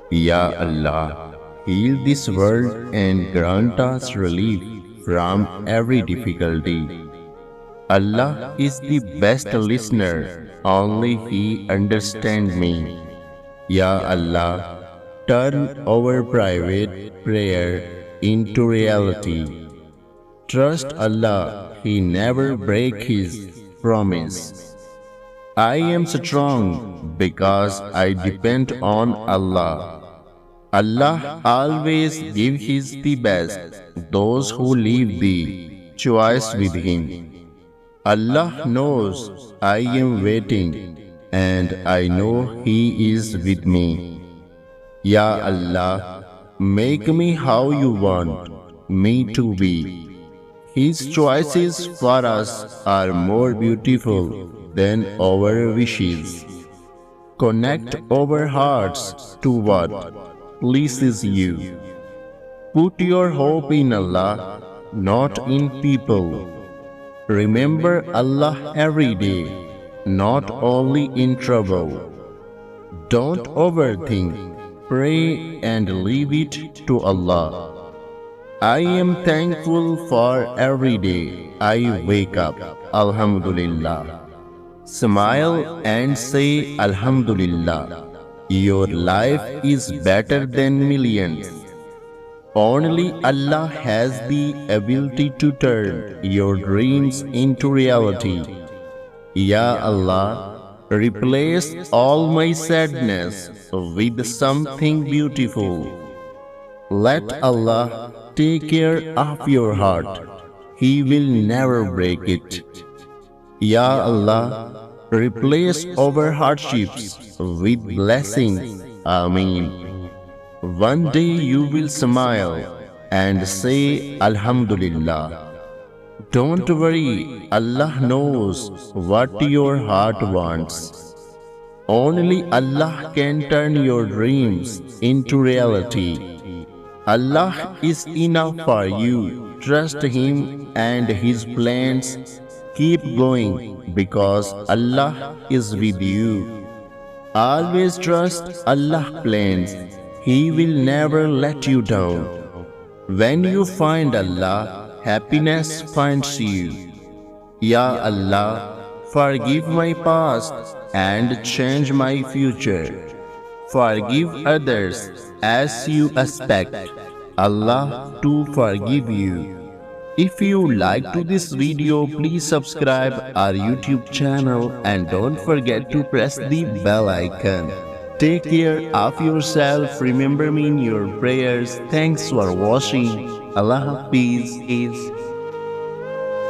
Ya Allah, heal this world and grant us relief from every difficulty. Allah is the best listener, only He understands me. Ya Allah, turn our private prayer into reality. Trust Allah, He never breaks His promise. I am strong because I depend on Allah. Allah always gives His the best, those who leave the choice with Him. Allah knows I am waiting and I know He is with me. Ya Allah, make me how you want me to be. His choices for us are more beautiful than our wishes. Connect our hearts to what pleases you. Put your hope in Allah, not in people. Remember Allah every day, not only in trouble. Don't overthink, pray and leave it to Allah. I am thankful for every day I wake up. Alhamdulillah. Smile and say Alhamdulillah. Your life is better than millions. Only Allah has the ability to turn your dreams into reality. Ya Allah, replace all my sadness with something beautiful. Let Allah take care of your heart. He will never break it. Ya Allah, replace our hardships with blessings. Ameen. One day you will smile and say Alhamdulillah. Don't worry, Allah knows what your heart wants. Only Allah can turn your dreams into reality. Allah is enough for you. Trust Him and His plans. Keep going because Allah is with you. Always trust Allah's plans. He will never let you down. When you find Allah, happiness finds you. Ya Allah, forgive my past and change my future. Forgive others as you expect Allah to forgive you. If you liked this video, please subscribe our YouTube channel and don't forget to press the bell icon. Take care of yourself. Remember me in your prayers. Thanks for watching. Allah Hafiz.